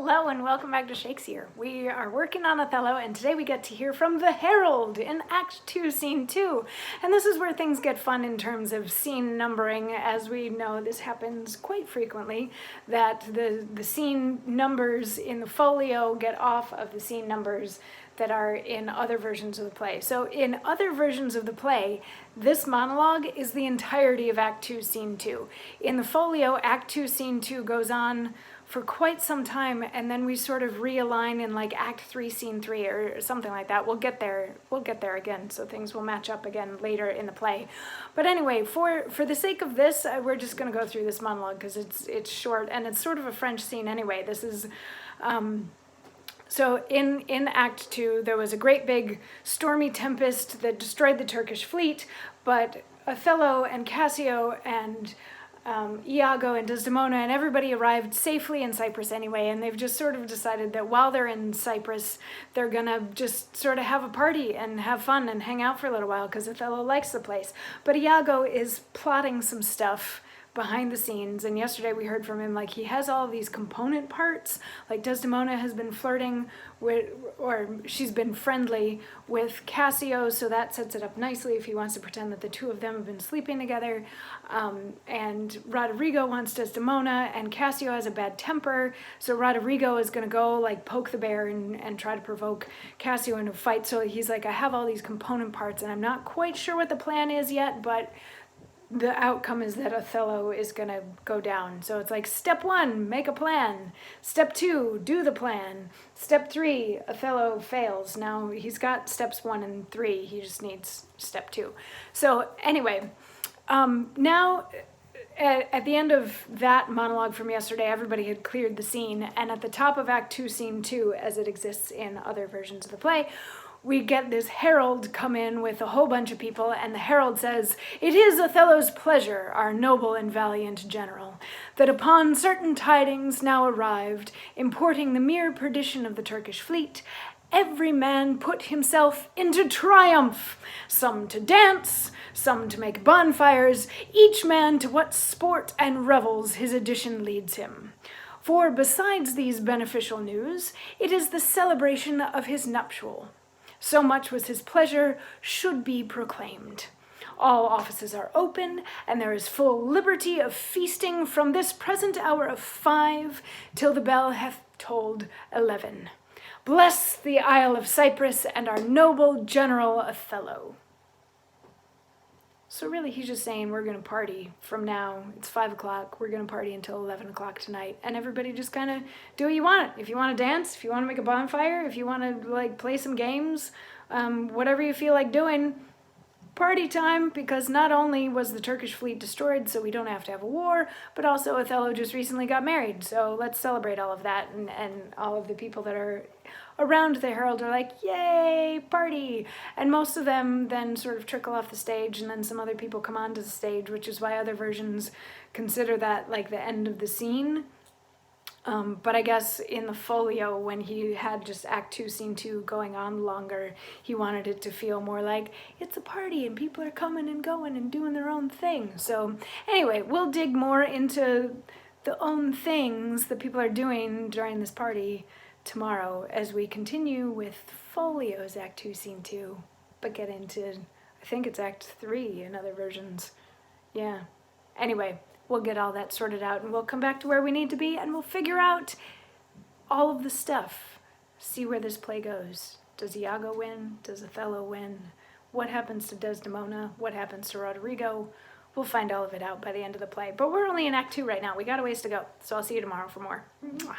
Hello and welcome back to Shakesyear. We are working on Othello and today we get to hear from the Herald in Act 2, Scene 2. And this is where things get fun in terms of scene numbering. As we know, this happens quite frequently, that the scene numbers in the folio get off of the scene numbers that are in other versions of the play. So in other versions of the play, this monologue is the entirety of Act 2, Scene 2. In the folio, Act 2, Scene 2 goes on for quite some time, and then we sort of realign in like Act 3, Scene 3 or something like that. We'll get there again, so things will match up again later in the play. But anyway, for the sake of this, we're just gonna go through this monologue because it's short and it's sort of a French scene anyway. This is, so in Act 2, there was a great big stormy tempest that destroyed the Turkish fleet, but Othello and Cassio and Iago and Desdemona and everybody arrived safely in Cyprus anyway, and they've just sort of decided that while they're in Cyprus, they're gonna just sort of have a party and have fun and hang out for a little while because Othello likes the place. But Iago is plotting some stuff behind the scenes, and yesterday we heard from him like he has all these component parts, like Desdemona has been flirting with, or she's been friendly with Cassio, so that sets it up nicely if he wants to pretend that the two of them have been sleeping together. And Roderigo wants Desdemona, and Cassio has a bad temper, so Roderigo is gonna go like poke the bear and try to provoke Cassio into a fight. So he's like, I have all these component parts and I'm not quite sure what the plan is yet, but the outcome is that Othello is gonna go down. So it's like step 1, make a plan. Step 2, do the plan. Step 3, Othello fails. Now he's got steps 1 and 3. He just needs step 2. So anyway, now at the end of that monologue from yesterday, everybody had cleared the scene. And at the top of Act 2, Scene 2, as it exists in other versions of the play, we get this herald come in with a whole bunch of people, and the herald says, "It is Othello's pleasure, our noble and valiant general, that upon certain tidings now arrived, importing the mere perdition of the Turkish fleet, every man put himself into triumph, some to dance, some to make bonfires, each man to what sport and revels his edition leads him. For besides these beneficial news, it is the celebration of his nuptial. So much was his pleasure should be proclaimed. All offices are open, and there is full liberty of feasting from this present hour of 5 till the bell hath tolled 11. Bless the Isle of Cyprus and our noble General Othello." So really he's just saying we're gonna party from now. It's 5 o'clock, we're gonna party until 11 o'clock tonight, and everybody just kind of do what you want. If you want to dance, if you want to make a bonfire, if you want to like play some games, whatever you feel like doing, party time, because not only was the Turkish fleet destroyed so we don't have to have a war, but also Othello just recently got married, so let's celebrate all of that, and all of the people that are around the Herald are like, yay, party! And most of them then sort of trickle off the stage, and then some other people come onto the stage, which is why other versions consider that like the end of the scene. But I guess in the folio, when he had just Act 2, Scene 2 going on longer, he wanted it to feel more like it's a party and people are coming and going and doing their own thing. So anyway, we'll dig more into the own things that people are doing during this party tomorrow as we continue with folio's Act 2, Scene 2, but get into, I think it's Act 3 in other versions. Yeah. Anyway, we'll get all that sorted out and we'll come back to where we need to be and we'll figure out all of the stuff. See where this play goes. Does Iago win? Does Othello win? What happens to Desdemona? What happens to Roderigo? We'll find all of it out by the end of the play. But we're only in Act 2 right now. We got a ways to go. So I'll see you tomorrow for more. Mwah.